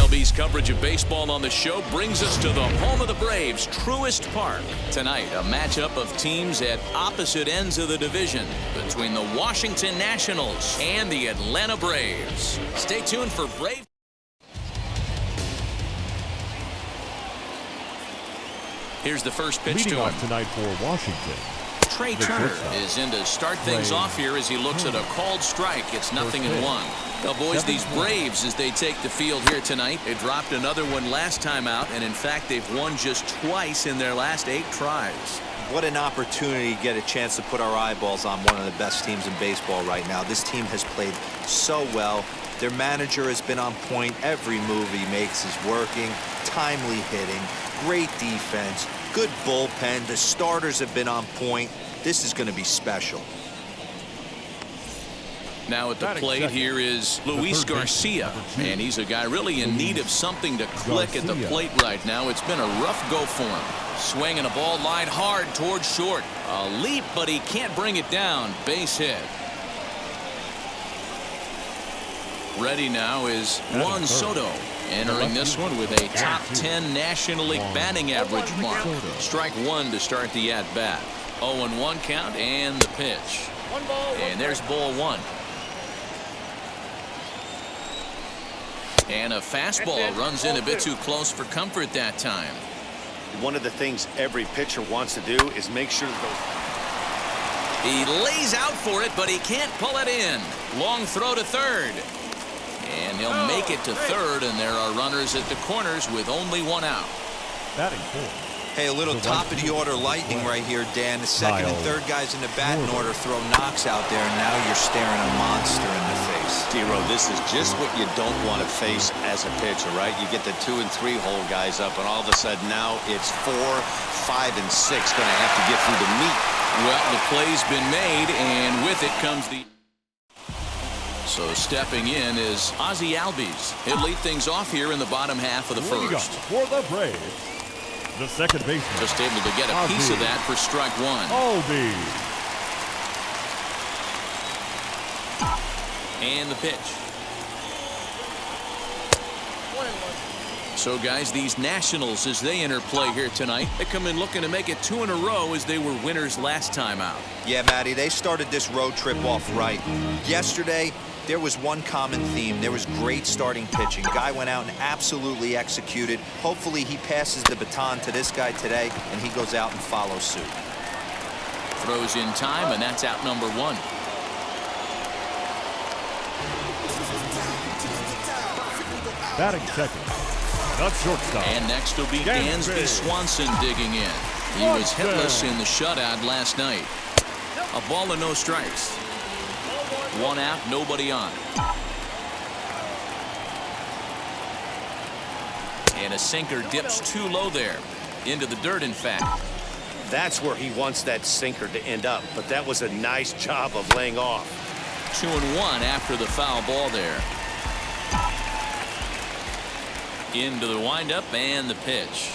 MLB's coverage of baseball on the show brings us to the home of the Braves, Truist Park. Tonight, a matchup of teams at opposite ends of the division between the Washington Nationals and the Atlanta Braves. Stay tuned for Brave. Here's the first pitch Leading to him. off tonight for Washington, Trey Turner is in to start things off here as he looks at a called strike. It's 0-1. Well, boys, these Braves, as they take the field here tonight, they dropped another one last time out, and in fact, they've won just twice in their last 8 tries. What an opportunity to get a chance to put our eyeballs on one of the best teams in baseball right now. This team has played so well. Their manager has been on point. Every move he makes is working. Timely hitting, great defense, good bullpen. The starters have been on point. This is going to be special. Now at the plate here is Luis Garcia, and he's a guy really in need of something to click at the plate right now. It's been a rough go for him. Swinging a ball line hard towards short. A leap, but he can't bring it down. Base hit. Ready now is Juan Soto, entering this one with a top 10 National League batting average mark. Strike one to start the at-bat. 0-1 count and the pitch. And there's ball one. And a fastball runs in a bit too close for comfort that time. One of the things every pitcher wants to do is make sure that those... He lays out for it, but he can't pull it in. Long throw to third. And he'll make it to third, and there are runners at the corners with only one out. batting fourth. Hey, a little top-of-the-order lightning right here, Dan. The second and third guys in the batting order throw knocks out there, and now you're staring a monster in the face. Zero, this is just what you don't want to face as a pitcher, right? You get the 2 and 3 hole guys up, and all of a sudden now it's 4, 5, and 6 going to have to get through the meat. Well, the play's been made, and with it comes the... So stepping in is Ozzie Albies. He'll lead things off here in the bottom half of the first. For the Braves, the second baseman. Just able to get a piece of that for strike one. Albies. And the pitch. So, guys, these Nationals, as they enter play here tonight, they come in looking to make it 2 in a row as they were winners last time out. Yeah, Matty, they started this road trip off right. Yesterday, there was one common theme. There was great starting pitching. Guy went out and absolutely executed. Hopefully, he passes the baton to this guy today, and he goes out and follows suit. Throws in time, and that's out number 1. Batting second, the shortstop. And next will be Dansby Swanson digging in. He was hitless in the shutout last night. A ball and no strikes. 1 out, nobody on. And a sinker dips too low there. Into the dirt, in fact. That's where he wants that sinker to end up, but that was a nice job of laying off. 2-1 after the foul ball there. Into the windup and the pitch.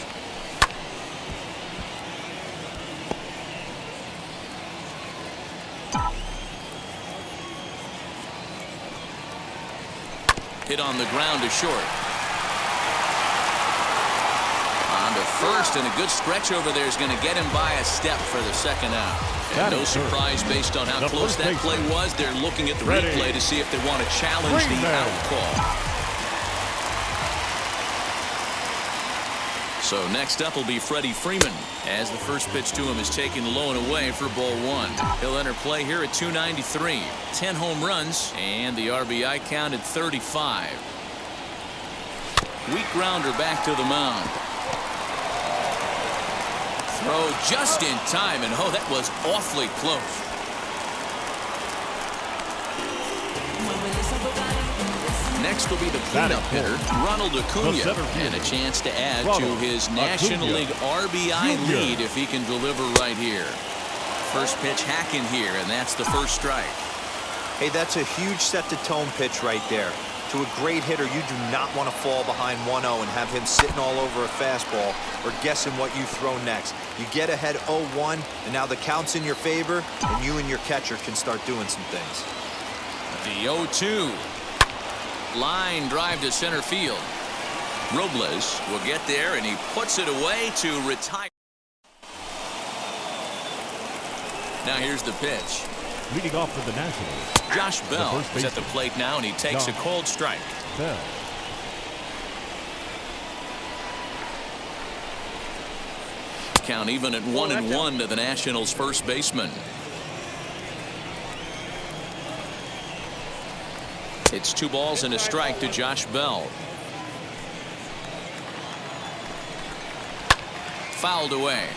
Hit on the ground to short. On to first, and a good stretch over there is going to get him by a step for the second out. And no surprise based on how close that play was. They're looking at the replay to see if they want to challenge the out call. So next up will be Freddie Freeman, as the first pitch to him is taken low and away for ball 1. He'll enter play here at 293. 10 home runs, and the RBI count at 35. Weak grounder back to the mound. Throw just in time, and oh, that was awfully close. Next will be the cleanup hitter, Ronald Acuna, and a chance to add to his National League RBI lead if he can deliver right here. First pitch hacking here, and that's the first strike. Hey, that's a huge set-the-tone pitch right there. To a great hitter, you do not want to fall behind 1-0 and have him sitting all over a fastball or guessing what you throw next. You get ahead 0-1, and now the count's in your favor, and you and your catcher can start doing some things. The 0-2. Line drive to center field. Robles will get there, and he puts it away to retire. Now here's the pitch. Leading off for the Nationals, Josh Bell first is at the baseman. plate now, and he takes a Josh cold strike. Bell. Count even at 1-1 to the Nationals' first baseman. It's 2 balls and a strike to Josh Bell. Fouled away.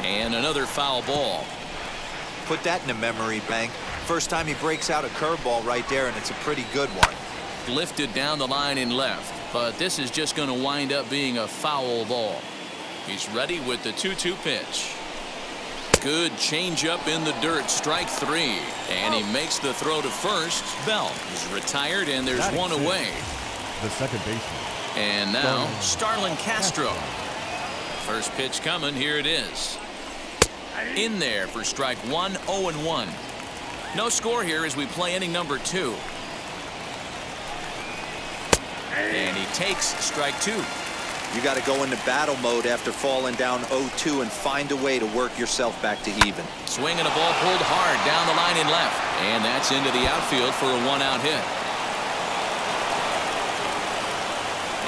And another foul ball. Put that in a memory bank. First time he breaks out a curveball right there, and it's a pretty good one. Lifted down the line in left, but this is just going to wind up being a foul ball. He's ready with the 2-2 pitch. Good changeup in the dirt, strike 3, and he makes the throw to first. Bell is retired, and there's one away. The second baseman. And now Starlin Castro. First pitch coming. Here it is. In there for strike 1, 0-1. No score here as we play inning number 2. And he takes strike 2. You got to go into battle mode after falling down 0-2 and find a way to work yourself back to even. Swinging a ball pulled hard down the line in left. And that's into the outfield for a 1-out hit.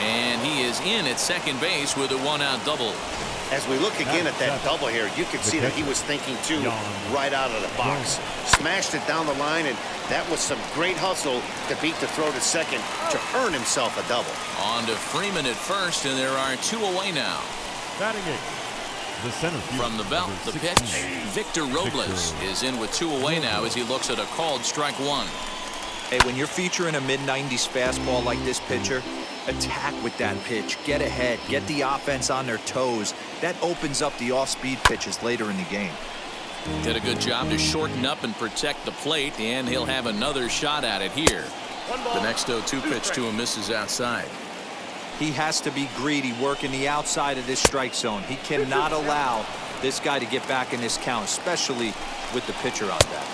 And he is in at second base with a 1-out double. As we look again at that double here, you can see that he was thinking too right out of the box. Smashed it down the line, and that was some great hustle to beat the throw to second to earn himself a double. On to Freeman at first, and there are 2 away now. Batting 8th, the center field. From the belt, the number pitch. 16. Victor Robles is in with 2 away now as he looks at a called strike 1. Hey, when you're featuring a mid-90s fastball like this pitcher, attack with that pitch. Get ahead. Get the offense on their toes. That opens up the off-speed pitches later in the game. Did a good job to shorten up and protect the plate, and he'll have another shot at it here. The next 0-2 pitch to him misses outside. He has to be greedy, working the outside of this strike zone. He cannot allow this guy to get back in this count, especially with the pitcher on deck.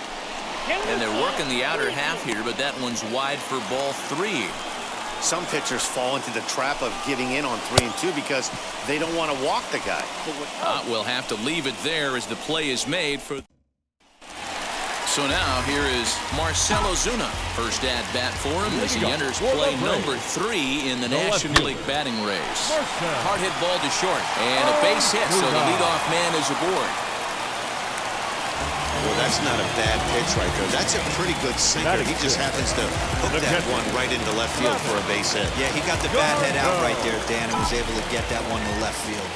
And they're working the outer half here, but that one's wide for ball 3. Some pitchers fall into the trap of giving in on 3 and 2 because they don't want to walk the guy. We'll have to leave it there as the play is made for. So now here is Marcell Ozuna. First at bat for him as he enters play number 3 in the National League batting race. Hard hit ball to short and a base hit, so the leadoff man is aboard. Well, that's not a bad pitch right there. That's a pretty good sinker. He just happens to hook that one right into left field for a base hit. Yeah, he got the bat head out right there, Dan, and was able to get that one to left field.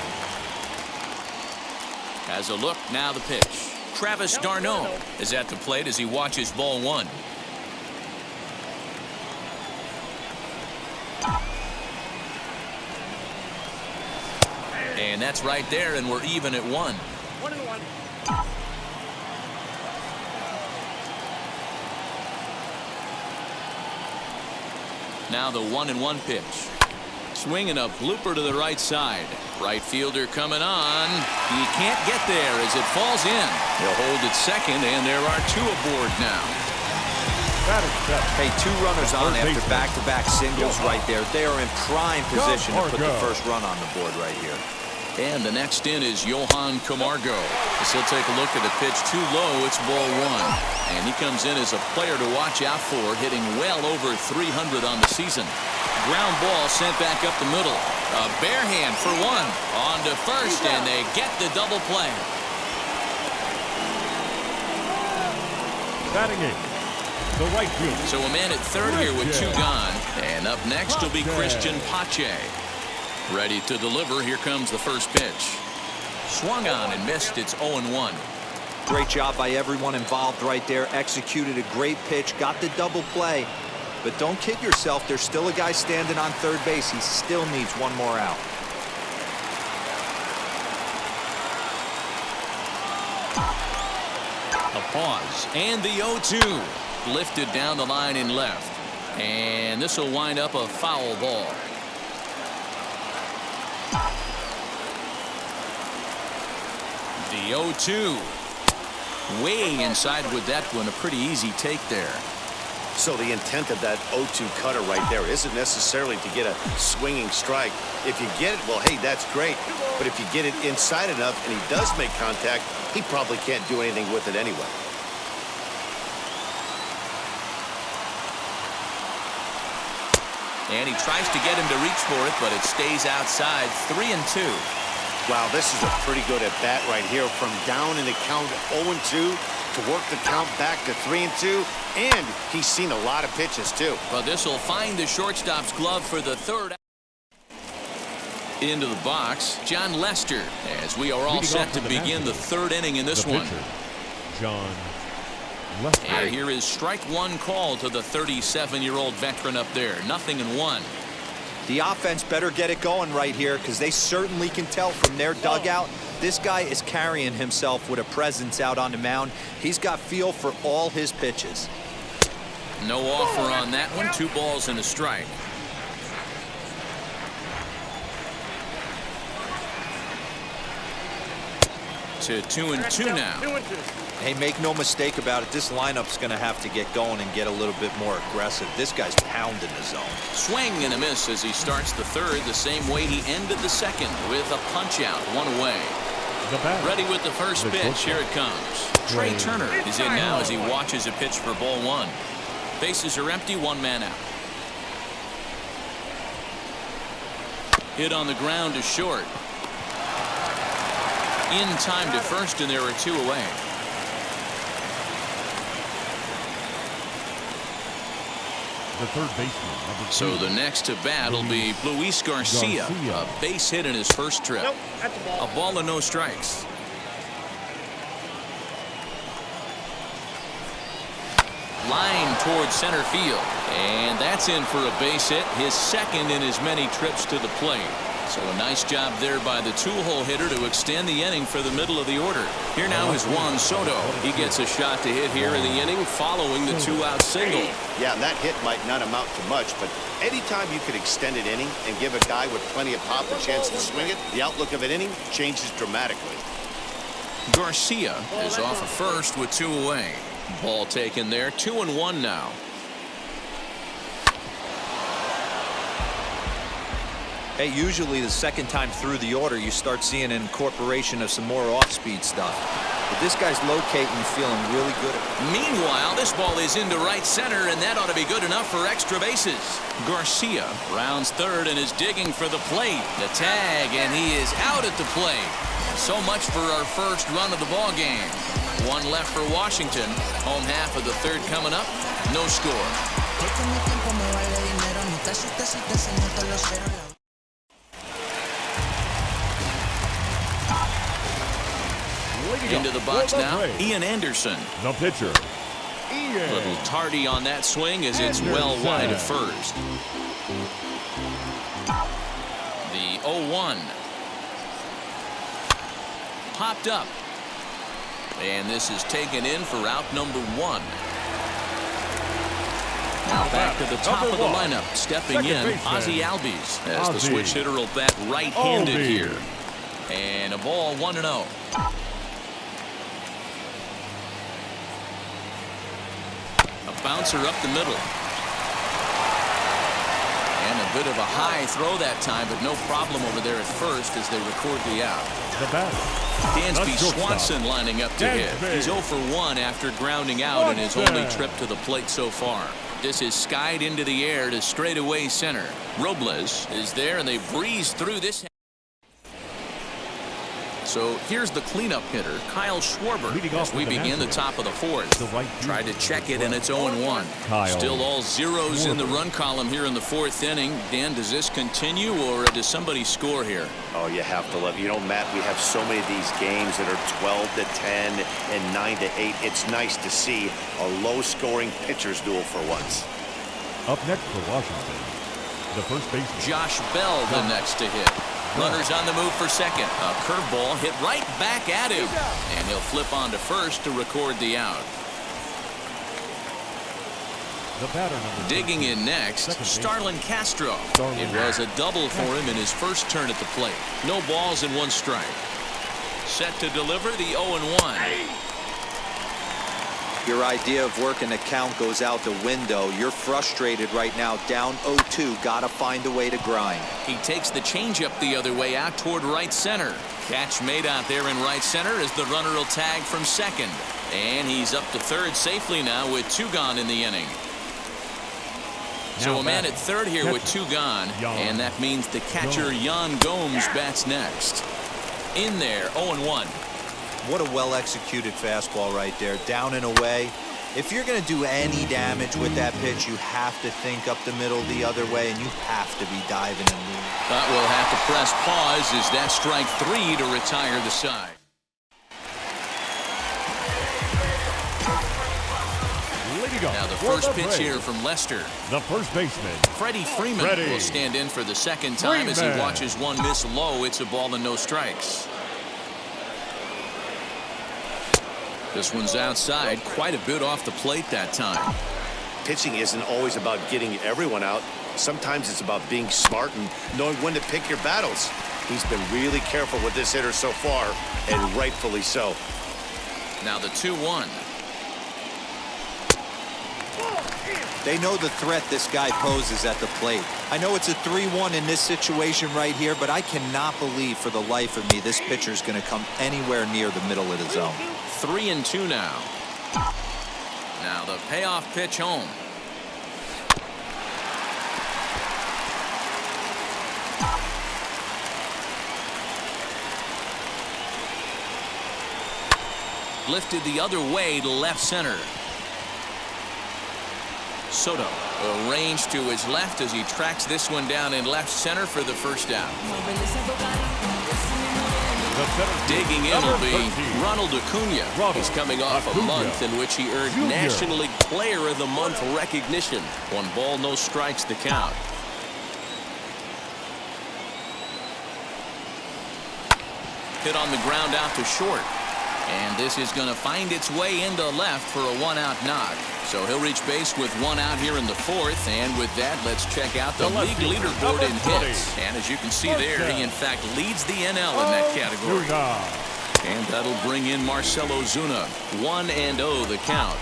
As a look, now the pitch. Travis d'Arnaud is at the plate as he watches ball 1. And that's right there, and we're even at 1. 1-1. Now the 1-1 pitch. Swinging a blooper to the right side. Right fielder coming on. He can't get there as it falls in. He'll hold it second, and there are 2 aboard now. Hey, 2 runners on after back-to-back singles right there. They are in prime position to put the first run on the board right here. And the next in is Johan Camargo. As he'll take a look at the pitch too low, it's ball 1. And he comes in as a player to watch out for, hitting well over 300 on the season. Ground ball sent back up the middle. A bare hand for 1. On to first, and they get the double play. Batting 8th, the right field. So a man at third here with 2 gone. And up next will be Christian Pache. Ready to deliver. Here comes the first pitch. Swung on and missed. It's 0-1. Great job by everyone involved right there. Executed a great pitch. Got the double play. But don't kid yourself. There's still a guy standing on third base. He still needs 1 more out. A pause. And the 0-2. Lifted down the line in left. And this will wind up a foul ball. The 0-2. Way inside with that one. A pretty easy take there. So the intent of that 0-2 cutter right there isn't necessarily to get a swinging strike. If you get it, well, hey, that's great. But if you get it inside enough and he does make contact, he probably can't do anything with it anyway. And he tries to get him to reach for it, but it stays outside. 3-2. Wow, this is a pretty good at-bat right here. From down in the count 0-2 to work the count back to 3-2. And he's seen a lot of pitches, too. Well, this will find the shortstop's glove for the third. Into the box, John Lester, as we are all set to begin the third inning in this one. John Lester. And here is strike one call to the 37-year-old veteran up there. 0-1. The offense better get it going right here, because they certainly can tell from their dugout. This guy is carrying himself with a presence out on the mound. He's got feel for all his pitches. No offer on that one. 2 balls and a strike. To 2-2 now. Hey, make no mistake about it. This lineup's going to have to get going and get a little bit more aggressive. This guy's pounding the zone. Swing and a miss as he starts the third, the same way he ended the second, with a punch out, 1 away. Ready with the first pitch. Here it comes. Trey Turner is in now as he watches a pitch for ball 1. Bases are empty, 1 man out. Hit on the ground to short. In time to first, and there are 2 away. The third baseman, number 2. So the next to bat will be Luis Garcia. A base hit in his first trip. Nope, that's a ball. A ball and no strikes. Line towards center field. And that's in for a base hit, his second in as many trips to the plate. So a nice job there by the 2-hole hitter to extend the inning for the middle of the order. Here now is Juan Soto. He gets a shot to hit here in the inning following the 2-out single. Yeah, and that hit might not amount to much, but anytime you could extend an inning and give a guy with plenty of pop a chance to swing it, the outlook of an inning changes dramatically. Garcia is off of first with 2 away. Ball taken there. 2-1 now. Hey, usually the second time through the order, you start seeing an incorporation of some more off-speed stuff. But this guy's locating, feeling really good. Meanwhile, this ball is into right center, and that ought to be good enough for extra bases. Garcia rounds third and is digging for the plate. The tag, and he is out at the plate. So much for our first run of the ball game. 1 left for Washington. Home half of the third coming up. No score. Into the box now, Ian Anderson. The pitcher, Ian. A little tardy on that swing as it's well wide of first. The 0-1. Popped up. And this is taken in for out number 1. Now back to the top of the lineup. Stepping in, Ozzie Albies, as the switch hitter will bat right-handed here. And a ball 1-0. Bouncer up the middle. And a bit of a high throw that time, but no problem over there at first as they record the out. The batter, Dansby Swanson lining up to hit. He's 0 for 1 after grounding out in his only trip to the plate so far. This is skied into the air to straightaway center. Robles is there, and they breeze through this. So here's the cleanup hitter, Kyle Schwarber, as we begin the top of the 4th. Tried to check it, and it's 0-1. Still all zeros in the run column here in the 4th inning. Dan, does this continue, or does somebody score here? Oh, you have to love. You know, Matt, we have so many of these games that are 12-10 and 9-8. It's nice to see a low-scoring pitcher's duel for once. Up next for Washington, the first baseman, Josh Bell, the next to hit. Runners on the move for second. A curveball hit right back at him. And he'll flip on to first to record the out. the batter number Digging in next, Starlin Castro. It was a double for him in his first turn at the plate. No balls and 1 strike. Set to deliver the 0-1. Your idea of working a count goes out the window. You're frustrated right now, down 0-2. Got to find a way to grind. He takes the changeup the other way out toward right center. Catch made out there in right center as the runner will tag from second. And he's up to third safely now with 2 gone in the inning. So a man at third here with 2 gone, and that means the catcher Yan Gomes bats next. In there, 0-1. What a well-executed fastball right there, down and away. If you're going to do any damage with that pitch, you have to think up the middle the other way, and you have to be diving and moving. But we'll have to press pause as that strike 3 to retire the side. Now the first pitch here from Lester. The first baseman, Freddie Freeman will stand in for the second time as he watches one miss low. It's a ball and no strikes. This one's outside, quite a bit off the plate that time. Pitching isn't always about getting everyone out. Sometimes it's about being smart and knowing when to pick your battles. He's been really careful with this hitter so far, and rightfully so. Now the 2-1. They know the threat this guy poses at the plate. I know it's a 3-1 in this situation right here, but I cannot believe for the life of me this pitcher's going to come anywhere near the middle of the zone. 3-2 now. Now the payoff pitch home. Lifted the other way to left center. Soto arranged to his left as he tracks this one down in left center for the first out. Digging in will be Ronald Acuna. He's coming off a month in which he earned National League Player of the Month recognition. 1 ball, no strikes the count. Hit on the ground out to short. And this is going to find its way into left for a 1-out knock. So he'll reach base with 1 out here in the 4th. And with that, let's check out the league leaderboard in hits. And as you can see there, he in fact leads the NL in that category. And that'll bring in Marcell Ozuna. 1-0 the count.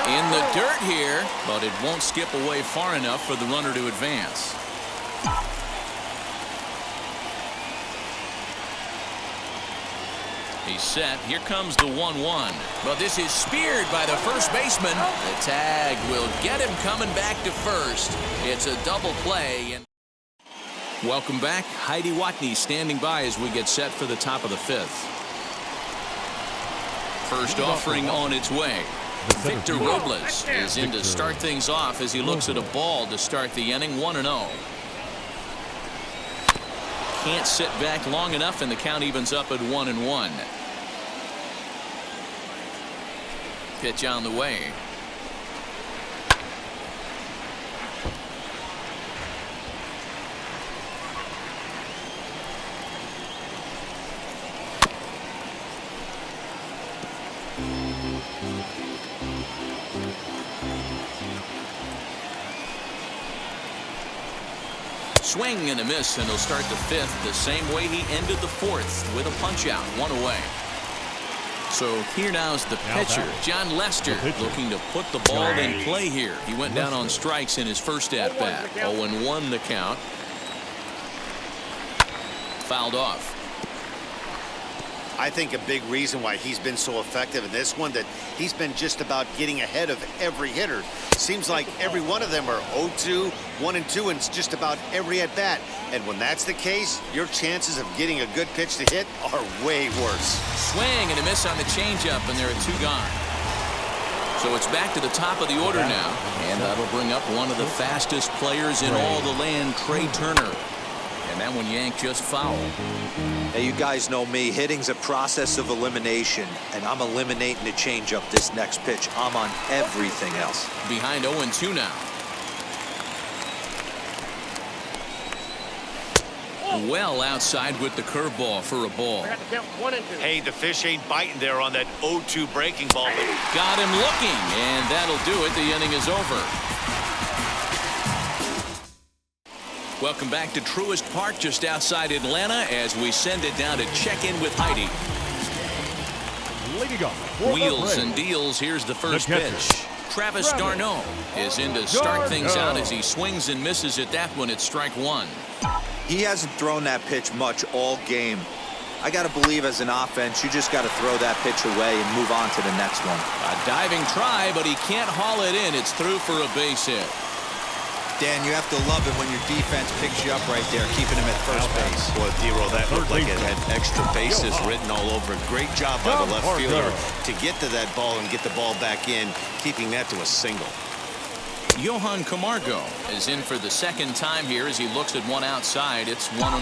In the dirt here, but it won't skip away far enough for the runner to advance. He's set. Here comes the 1-1. But this is speared by the first baseman. The tag will get him coming back to first. It's a double play. And welcome back. Heidi Watney standing by as we get set for the top of the 5th. First offering on its way. Victor Robles is in to start things off as he looks at a ball to start the inning. 1-0. Can't sit back long enough, and the count evens up at 1-1. Pitch on the way. Swing and a miss, and he'll start the 5th the same way he ended the 4th with a punch out, 1 away. So here now's the pitcher, John Lester, looking to put the ball in play here. He went down on strikes in his first at bat. 0-1 the count. Fouled off. I think a big reason why he's been so effective in this one, that he's been just about getting ahead of every hitter. Seems like every one of them are 0-2, 1-2, and it's just about every at bat. And when that's the case, your chances of getting a good pitch to hit are way worse. Swing and a miss on the changeup, and there are 2 gone. So it's back to the top of the order now, and that'll bring up one of the fastest players in all the land, Trey Turner. And that one yanked just foul. Hey, you guys know me. Hitting's a process of elimination, and I'm eliminating the changeup this next pitch. I'm on everything else. Behind 0-2 now. Well outside with the curveball for a ball. Hey, the fish ain't biting there on that 0-2 breaking ball. Got him looking, and that'll do it. The inning is over. Welcome back to Truist Park just outside Atlanta as we send it down to check in with Heidi. Leading off Wheels and deals. Here's the first pitch. Travis d'Arnaud is in to start things out as he swings and misses at that one at strike one. He hasn't thrown that pitch much all game. I got to believe as an offense, you just got to throw that pitch away and move on to the next one. A diving try, but he can't haul it in. It's through for a base hit. Dan, you have to love it when your defense picks you up right there, keeping him at first base. Boy, D-Roll, that looked like it had extra bases written all over it. Great job by the left fielder to get to that ball and get the ball back in, keeping that to a single. Johan Camargo is in for the second time here as he looks at one outside. It's 1-0.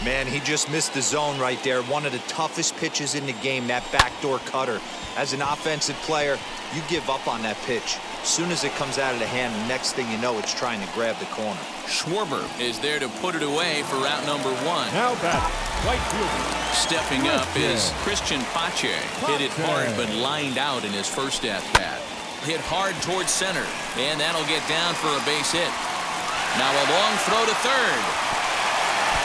Man, he just missed the zone right there. One of the toughest pitches in the game, that backdoor cutter. As an offensive player, you give up on that pitch. As soon as it comes out of the hand, the next thing you know, it's trying to grab the corner. Schwarber is there to put it away for out number one. Now back, right fielder. Stepping up is Christian Pache. Hit it hard but lined out in his first at-bat. Hit hard towards center, and that'll get down for a base hit. Now a long throw to third.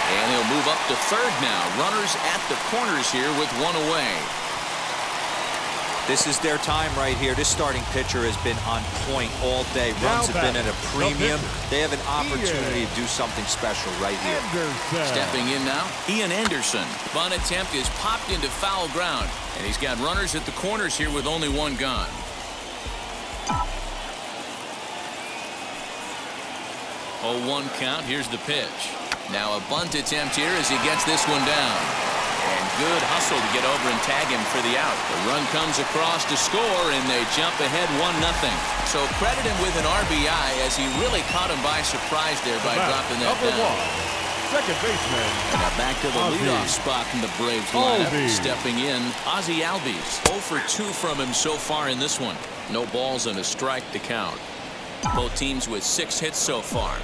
And he'll move up to third now. Runners at the corners here with one away. This is their time right here. This starting pitcher has been on point all day. Runs have been at a premium. They have an opportunity to do something special right here. Stepping in now, Ian Anderson. Bunt attempt is popped into foul ground. And he's got runners at the corners here with only one gone. Oh, 1 count. Here's the pitch. Now a bunt attempt here as he gets this one down. And good hustle to get over and tag him for the out. The run comes across to score, and they jump ahead 1-0. So credit him with an RBI as he really caught him by surprise there by dropping that down. Second baseman. And now back to the leadoff spot in the Braves lineup. Stepping in, Ozzie Albies. 0 for 2 from him so far in this one. No balls and a strike to count. Both teams with 6 hits so far.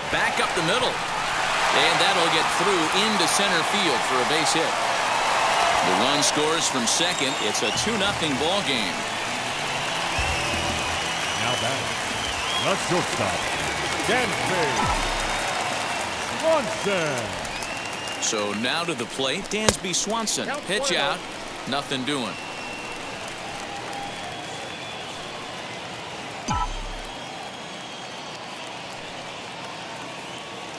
Back up the middle. And that'll get through into center field for a base hit. The run scores from second. It's a 2-0 ball game. Now back. The shortstop, Dansby Swanson. So now to the plate, Dansby Swanson. Pitch out. Nothing doing.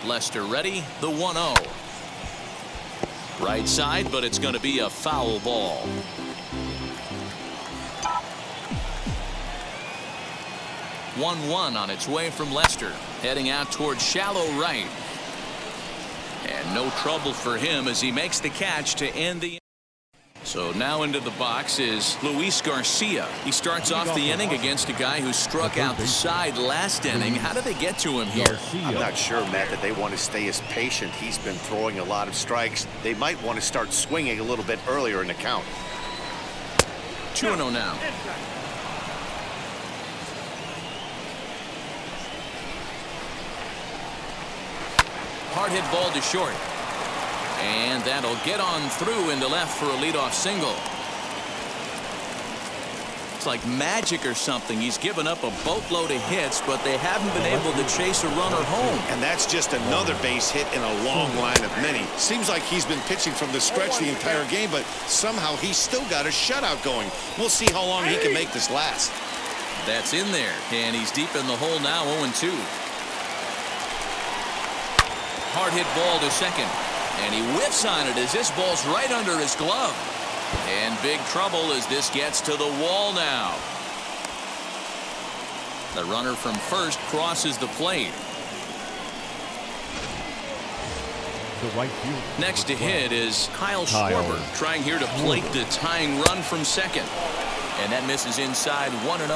Lester ready, the 1-0. Right side, but it's going to be a foul ball. 1-1 on its way from Lester. Heading out towards shallow right. And no trouble for him as he makes the catch to end the. So now into the box is Luis Garcia. He starts off the inning against a guy who struck out the side last inning. How did they get to him here? I'm not sure, Matt, that they want to stay as patient. He's been throwing a lot of strikes. They might want to start swinging a little bit earlier in the count. 2-0 now. Hard hit ball to short. And that'll get on through into left for a leadoff single. It's like magic or something. He's given up a boatload of hits, but they haven't been able to chase a runner home. And that's just another base hit in a long line of many. Seems like he's been pitching from the stretch the entire game, but somehow he's still got a shutout going. We'll see how long he can make this last. That's in there, and he's deep in the hole now, 0-2. Hard hit ball to second. And he whiffs on it as this ball's right under his glove. And big trouble as this gets to the wall now. The runner from first crosses the plate. The right field. Next to hit is Kyle Schwarber, trying here to plate the tying run from second. And that misses inside 1-0.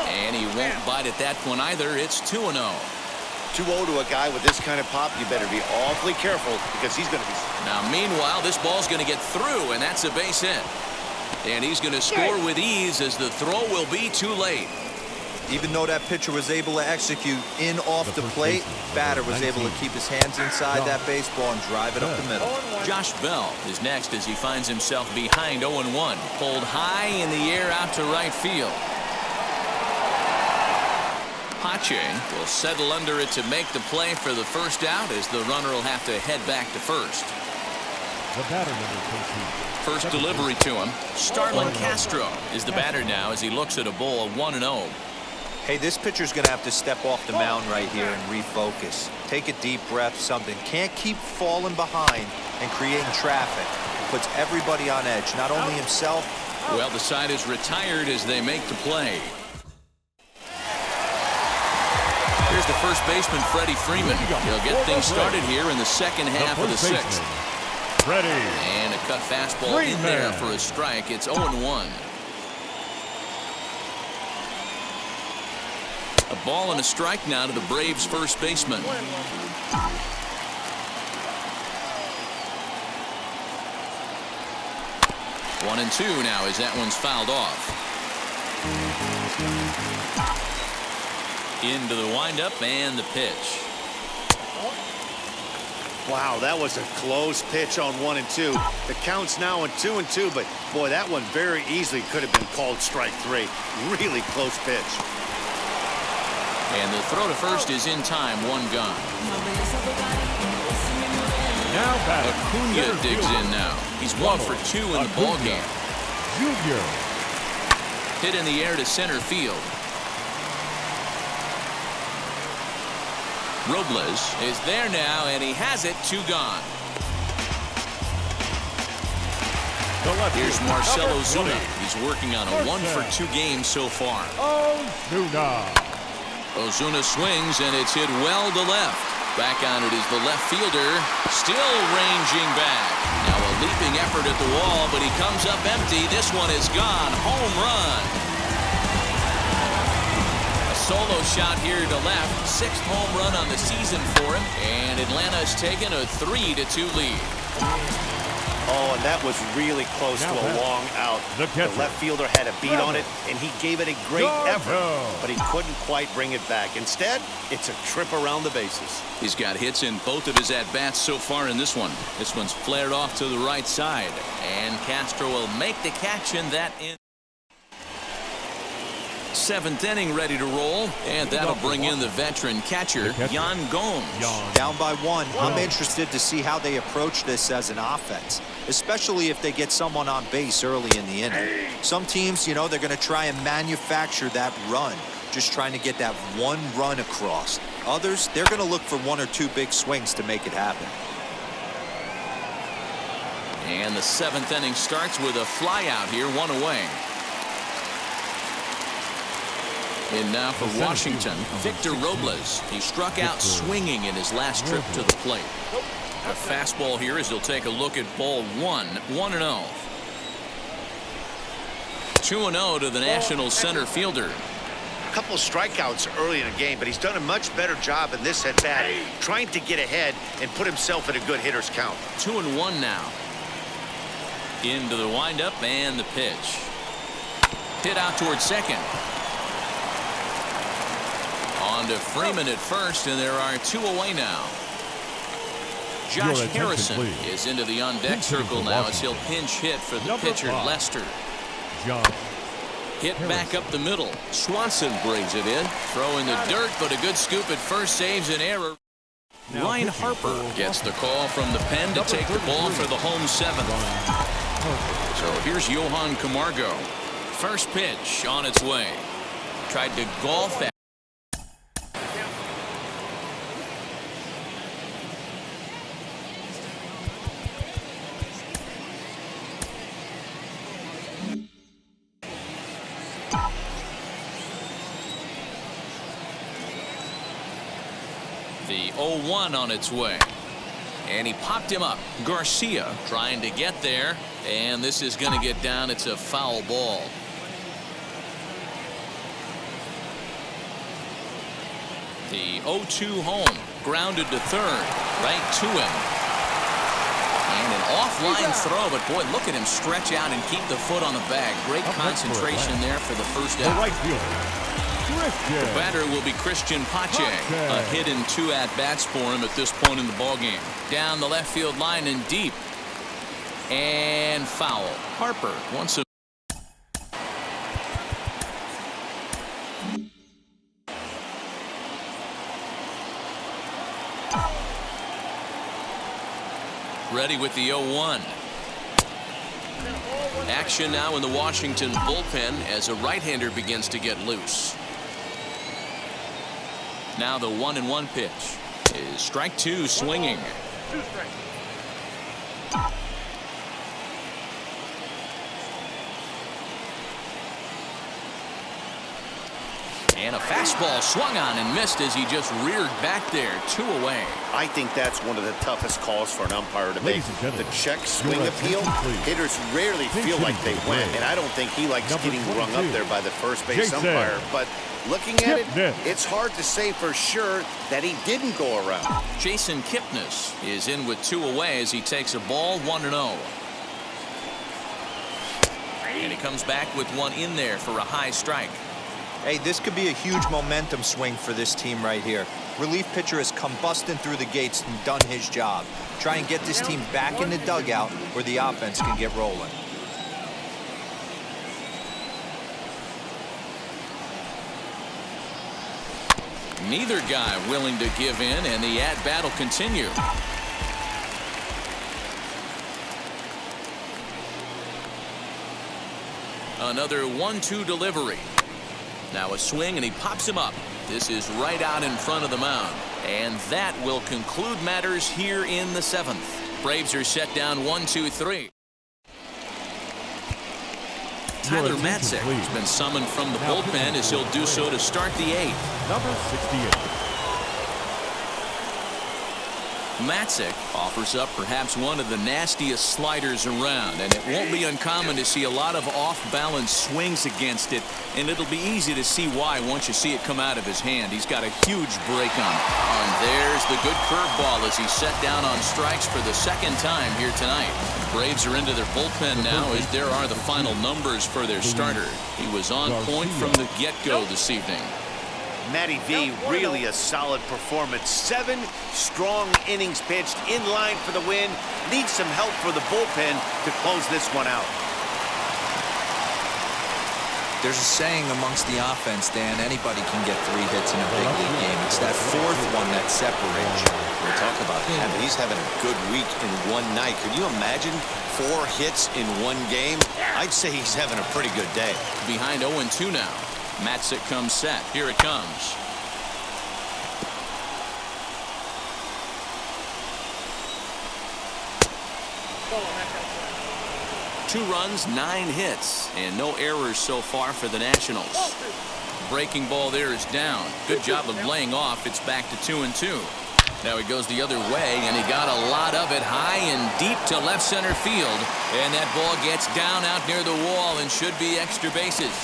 And he won't bite at that one either. It's 2-0. 2-0 to a guy with this kind of pop, you better be awfully careful because he's going to be. Now, meanwhile, this ball's going to get through, and that's a base hit. And he's going to score with ease as the throw will be too late. Even though that pitcher was able to execute in off the plate, batter was able to keep his hands inside that baseball and drive it up the middle. Josh Bell is next as he finds himself behind 0-1. Pulled high in the air out to right field. Pache will settle under it to make the play for the first out, as the runner will have to head back to first. The batter, number 13. First delivery to him. Starlin Castro is the batter now as he looks at a ball of 1-0. Hey, this pitcher's going to have to step off the mound right here and refocus. Take a deep breath, something. Can't keep falling behind and creating traffic. Puts everybody on edge, not only himself. Well, the side is retired as they make the play. Here's the first baseman, Freddie Freeman. He'll get things started here in the second half of the sixth. Freddie. And a cut fastball in there for a strike. It's 0-1. A ball and a strike now to the Braves' first baseman. 1-2 now as that one's fouled off. Into the windup and the pitch. Wow, that was a close pitch on 1-2. The count's now on 2-2, but boy, that one very easily could have been called strike 3. Really close pitch. And the throw to first is in time, one gone. Now batting. Acuna digs in now. He's 1 for 2 in the ball game. Junior. Hit in the air to center field. Robles is there now, and he has it. 2 gone. Here's Marcell Ozuna. He's working on a 1 for 2 game so far. Ozuna swings, and it's hit well to left. Back on it is the left fielder, still ranging back. Now a leaping effort at the wall, but he comes up empty. This one is gone. Home run. A solo shot here to left. 6th home run on the season for him, and Atlanta's taken a 3-2 lead. Oh, and that was really close to a long out. The left fielder had a beat on it, and he gave it a great effort, but he couldn't quite bring it back. Instead, it's a trip around the bases. He's got hits in both of his at-bats so far in this one. This one's flared off to the right side, and Castro will make the catch in that in. 7th inning ready to roll, and that'll bring in the veteran catcher, Yan Gomes. Down by 1. I'm interested to see how they approach this as an offense, especially if they get someone on base early in the inning. Some teams, you know, they're going to try and manufacture that run, just trying to get that one run across. Others, they're going to look for 1 or 2 big swings to make it happen. And the 7th inning starts with a fly out here, 1 away. In now for Washington, Victor Robles. He struck out swinging in his last trip to the plate. A fastball here as he'll take a look at ball 1, 1-0. 2-0 to the National center fielder. A couple of strikeouts early in the game, but he's done a much better job in this at-bat, trying to get ahead and put himself in a good hitter's count. 2-1 now. Into the windup and the pitch. Hit out towards second. On to Freeman at first, and there are 2 away now. Josh Harrison is into the on-deck circle now as he'll pinch hit for the pitcher, Lester. Hit back up the middle. Swanson brings it in. Throw in the dirt, but a good scoop at first saves an error. Ryan Harper gets the call from the pen to take the ball for the home 7th. So here's Johan Camargo. First pitch on its way. Tried to golf that. The 0-1 on its way. And he popped him up. Garcia trying to get there. And this is going to get down. It's a foul ball. The 0-2 home. Grounded to third. Right to him. And an offline throw. But boy, look at him stretch out and keep the foot on the bag. Great concentration there for the first out. The batter will be Christian Pache. A hit in 2 at-bats for him at this point in the ballgame. Down the left field line and deep. And foul. Harper wants a. Ready with the 0-1. Action now in the Washington bullpen as a right-hander begins to get loose. Now the 1-1 pitch is strike 2, swinging. And a fastball swung on and missed as he just reared back there. 2 away. I think that's one of the toughest calls for an umpire to make. The check swing appeal. Hitters rarely feel like they went, and I don't think he likes getting rung up there by the first base umpire. But looking at it, it's hard to say for sure that he didn't go around. Jason Kipnis is in with 2 away as he takes a ball 1-0. And he comes back with 1 in there for a high strike. Hey, this could be a huge momentum swing for this team right here. Relief pitcher has come busting through the gates and done his job. Try and get this team back in the dugout where the offense can get rolling. Neither guy willing to give in, and the at-bat will continue. Another 1-2 delivery. Now a swing, and he pops him up. This is right out in front of the mound. And that will conclude matters here in the 7th. Braves are set down 1-2-3. Tyler Matzek has been summoned from the bullpen as he'll do so to start the 8th. Number 68. Matzek offers up perhaps one of the nastiest sliders around, and it won't be uncommon to see a lot of off-balance swings against it, and it'll be easy to see why once you see it come out of his hand. He's got a huge break on it. And there's the good curveball as he's set down on strikes for the 2nd time here tonight. The Braves are into their bullpen now as there are the final numbers for their starter. He was on point from the get-go this evening. Matty V, really a solid performance. 7 strong innings pitched, in line for the win. Needs some help for the bullpen to close this one out. There's a saying amongst the offense, Dan, anybody can get 3 hits in a big league game. It's that 4th one that separates you. We'll talk about him. He's having a good week in one night. Can you imagine 4 hits in one game? I'd say he's having a pretty good day. Behind 0-2 now. Matzek comes set. Here it comes. Two runs, 9 hits, and no errors so far for the Nationals. Breaking ball there is down. Good job of laying off. It's back to 2-2. Now he goes the other way, and he got a lot of it high and deep to left center field. And that ball gets down out near the wall and should be extra bases.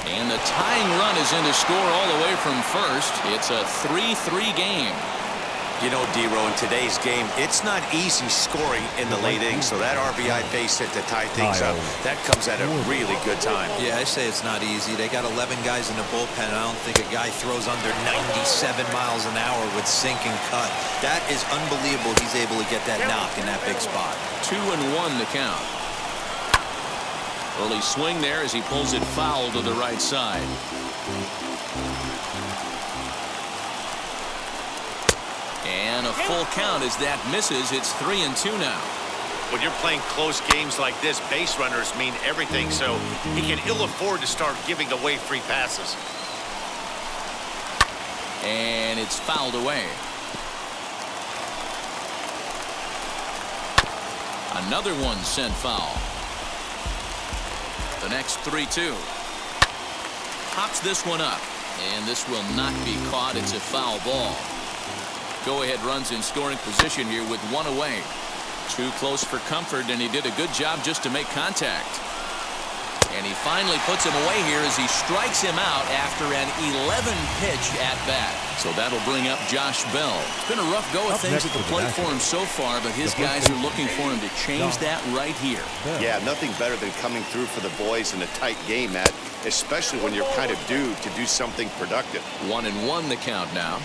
And the tying run is in to score all the way from first. It's a 3-3 game. You know, D-Row, in today's game, it's not easy scoring in the late innings, so that RBI base hit to tie things up, that comes at a really good time. Yeah, I say it's not easy. They got 11 guys in the bullpen. I don't think a guy throws under 97 miles an hour with sink and cut. That is unbelievable. He's able to get that knock in that big spot. 2-1 the count. Early swing there as he pulls it foul to the right side. And a full count as that misses. It's 3-2 now. When you're playing close games like this, base runners mean everything, so he can ill afford to start giving away free passes. And it's fouled away. Another one sent foul. The next 3-2. Pops this one up, and this will not be caught. It's a foul ball. Go-ahead runs in scoring position here with 1 away. Too close for comfort, and he did a good job just to make contact. And he finally puts him away here as he strikes him out after an 11-pitch at-bat. So that'll bring up Josh Bell. It's been a rough go of things at the plate for him so far, but his guys are looking for him to change that right here. Yeah, nothing better than coming through for the boys in a tight game, Matt, especially when you're kind of due to do something productive. 1-1 the count now.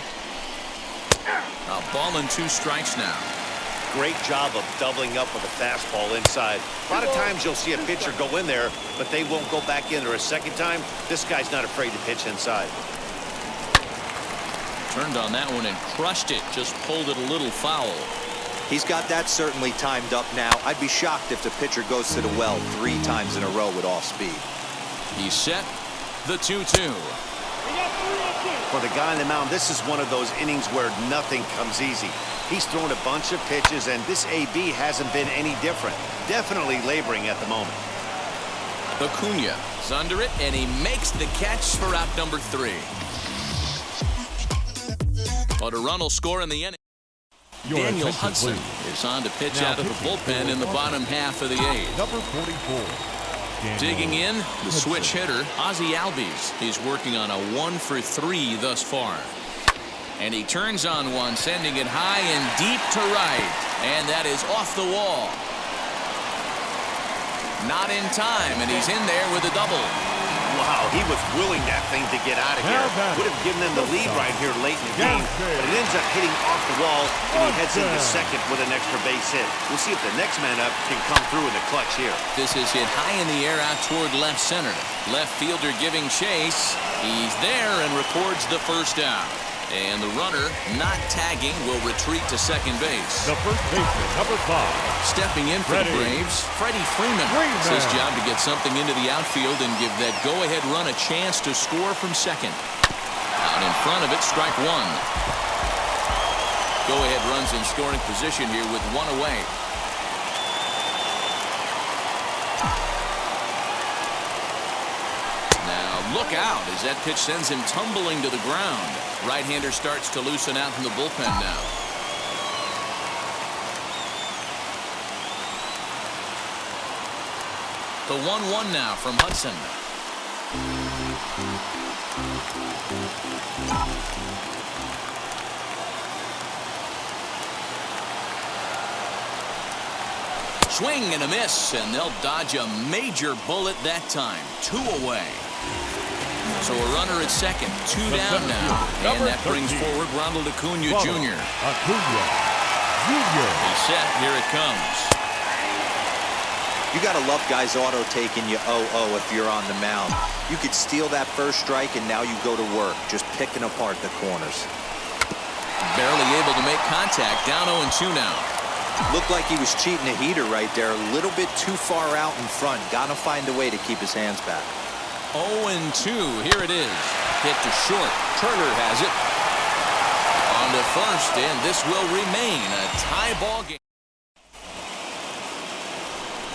A ball and 2 strikes now. Great job of doubling up with a fastball inside. A lot of times you'll see a pitcher go in there, but they won't go back in there a second time. This guy's not afraid to pitch inside. Turned on that one and crushed it. Just pulled it a little foul. He's got that certainly timed up now. I'd be shocked if the pitcher goes to the well 3 times in a row with off speed. He's set. The 2-2. For the guy on the mound, this is one of those innings where nothing comes easy. He's thrown a bunch of pitches, and this AB hasn't been any different. Definitely laboring at the moment. Acuna is under it, and he makes the catch for out number 3. But a run will score in the inning. Daniel Hudson is on to pitch out of the bullpen in the bottom half of the 8th. Number 44. Digging in, the switch hitter, Ozzie Albies. He's working on a 1-for-3 thus far. And he turns on one, sending it high and deep to right. And that is off the wall. Not in time, and he's in there with a double. Wow, he was willing that thing to get out of here. Would have given them the lead right here late in the game, but it ends up hitting off the wall, and he heads into second with an extra base hit. We'll see if the next man up can come through in the clutch here. This is hit high in the air out toward left center. Left fielder giving chase. He's there and records the first out. And the runner, not tagging, will retreat to second base. The first baseman, number 5. Stepping in for the Braves, Freddie Freeman. It's his job to get something into the outfield and give that go-ahead run a chance to score from second. Out in front of it, strike 1. Go-ahead runs in scoring position here with 1 away. Look out as that pitch sends him tumbling to the ground. Right-hander starts to loosen out in the bullpen now. The 1-1 now from Hudson. Swing and a miss, and they'll dodge a major bullet that time. 2 away. So a runner at second, 2 down now. And that brings forward Ronald Acuna Jr. Acuna Jr. He's set. Here it comes. You got to love guys auto-taking you 0-0 if you're on the mound. You could steal that first strike, and now you go to work, just picking apart the corners. Barely able to make contact. Down 0-2 now. Looked like he was cheating a heater right there. A little bit too far out in front. Got to find a way to keep his hands back. 0-2. Here it is. Hit to short. Turner has it. On to first, and this will remain a tie ball game.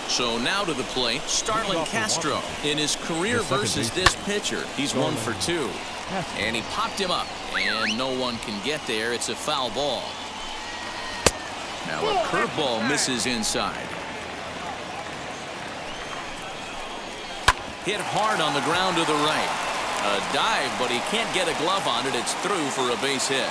So now to the plate, Starlin Castro. In his career versus this pitcher, he's 1 for 2. And he popped him up, and no one can get there. It's a foul ball. Now a curveball misses inside. Hit hard on the ground to the right. A dive, but he can't get a glove on it. It's through for a base hit.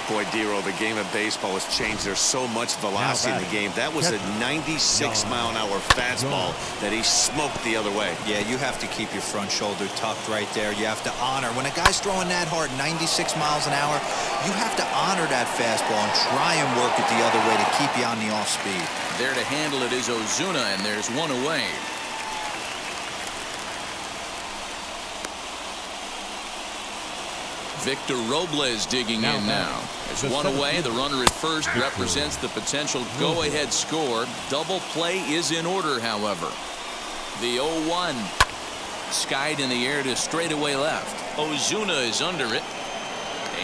Boy, Dero, the game of baseball has changed. There's so much velocity in the game. That was a 96-mile-an-hour fastball that he smoked the other way. Yeah, you have to keep your front shoulder tucked right there. You have to honor. When a guy's throwing that hard, 96 miles an hour, you have to honor that fastball and try and work it the other way to keep you on the off speed. There to handle it is Ozuna, and there's 1 away. Victor Robles digging in now. There's 1 away. The runner at first represents the potential go-ahead score. Double play is in order, however. The 0-1. Skied in the air to straightaway left. Ozuna is under it.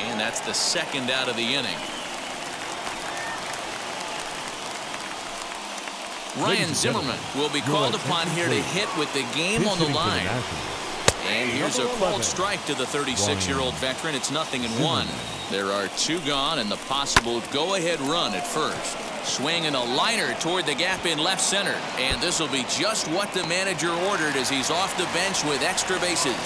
And that's the second out of the inning. Ryan Zimmerman will be called upon here to hit with the game on the line. And here's a called strike to the 36-year-old veteran. It's 0-1. There are 2 gone and the possible go-ahead run at first. Swinging a liner toward the gap in left center. And this will be just what the manager ordered as he's off the bench with extra bases.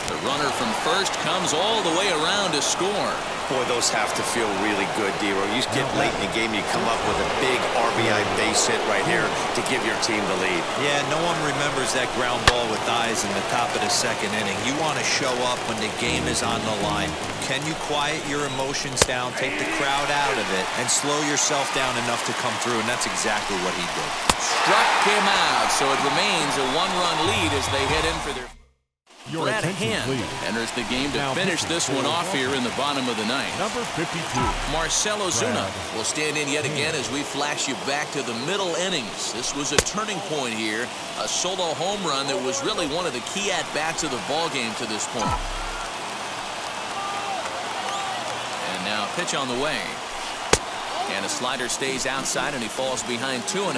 The runner from first comes all the way around to score. Boy, those have to feel really good, Dero. You get late in the game, you come up with a big RBI base hit right here to give your team the lead. Yeah, no one remembers that ground ball with eyes in the top of the second inning. You want to show up when the game is on the line. Can you quiet your emotions down, take the crowd out of it, and slow yourself down enough to come through? And that's exactly what he did. Struck him out, so it remains a 1-run lead as they head in for their... Your Brad attention, Hand please. enters the game to Now finish pitching this for one off here in the bottom of the ninth. Number 52. Marcelo Zuna Brad will stand in yet again as we flash you back to the middle innings. This was a turning point here, a solo home run that was really one of the key at-bats of the ball game to this point. And now pitch on the way. And a slider stays outside and he falls behind 2-0.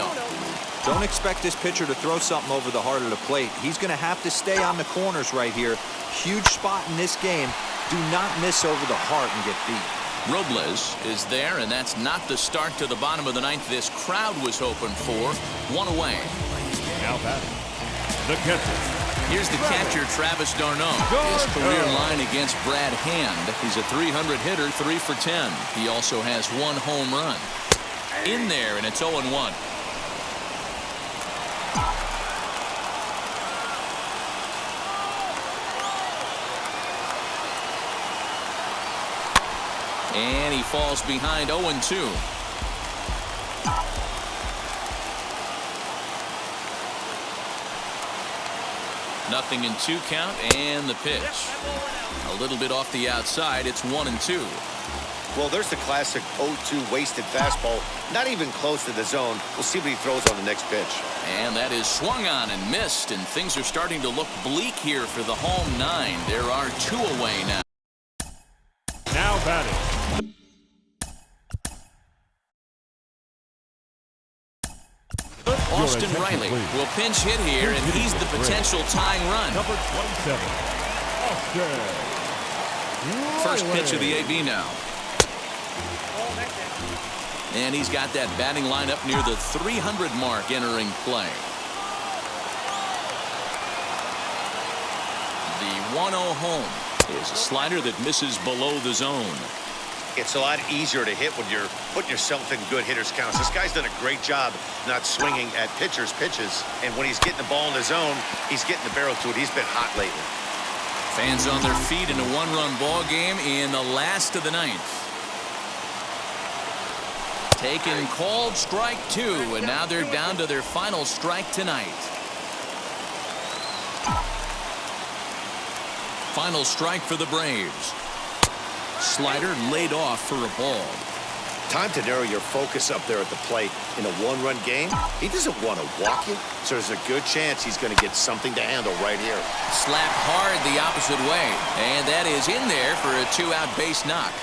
Don't expect this pitcher to throw something over the heart of the plate. He's going to have to stay on the corners right here. Huge spot in this game. Do not miss over the heart and get beat. Robles is there, and that's not the start to the bottom of the ninth this crowd was hoping for. One away. Now batting. The catcher. Here's the catcher, Travis d'Arnaud. His career line against Brad Hand. He's a 300 hitter, 3 for 10. He also has 1 home run. In there, and it's 0-1. And he falls behind 0-2. Nothing in 2 count, and the pitch. A little bit off the outside. It's 1-2. Well, there's the classic 0-2 wasted fastball. Not even close to the zone. We'll see what he throws on the next pitch. And that is swung on and missed, and things are starting to look bleak here for the home 9. There are 2 away now. Now batting. Austin Riley will pinch hit here, and he's the potential tying run. Number 27. Austin First pitch of the Riley. AB now. And he's got that batting line up near the 300 mark entering play. The 1-0 home is a slider that misses below the zone. It's a lot easier to hit when you're putting yourself in good hitters' counts. This guy's done a great job not swinging at pitchers' pitches. And when he's getting the ball in the zone, he's getting the barrel to it. He's been hot lately. Fans on their feet in a 1-run ball game in the last of the ninth. Taken called strike 2, and now they're down to their final strike tonight. Final strike for the Braves. Slider laid off for a ball. Time to narrow your focus up there at the plate. In a 1-run game, he doesn't want to walk you, so there's a good chance he's going to get something to handle right here. Slapped hard the opposite way, and that is in there for a 2-out base knock.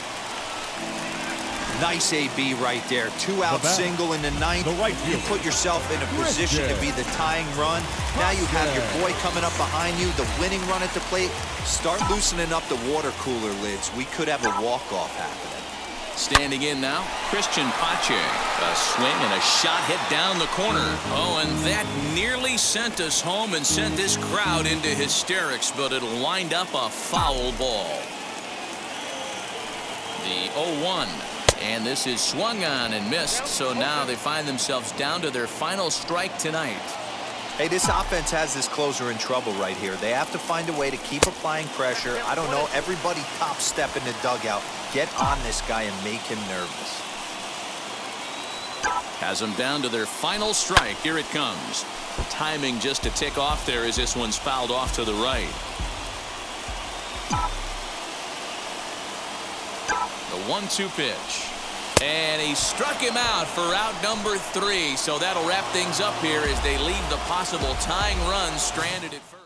Nice AB right there. 2-out single in the ninth. You put yourself in a position to be the tying run. Now you have your boy coming up behind you, the winning run at the plate. Start loosening up the water cooler lids. We could have a walk-off happening. Standing in now, Christian Pache. A swing and a shot hit down the corner. Oh, and that nearly sent us home and sent this crowd into hysterics, but it'll wind up a foul ball. The 0-1. And this is swung on and missed, so now they find themselves down to their final strike tonight. Hey, this offense has this closer in trouble right here. They have to find a way to keep applying pressure. I don't know, everybody top step in the dugout. Get on this guy and make him nervous. Has them down to their final strike. Here it comes. Timing just to tick off there as this one's fouled off to the right. The 1-2 pitch. And he struck him out for out number 3. So that'll wrap things up here as they leave the possible tying run stranded at first.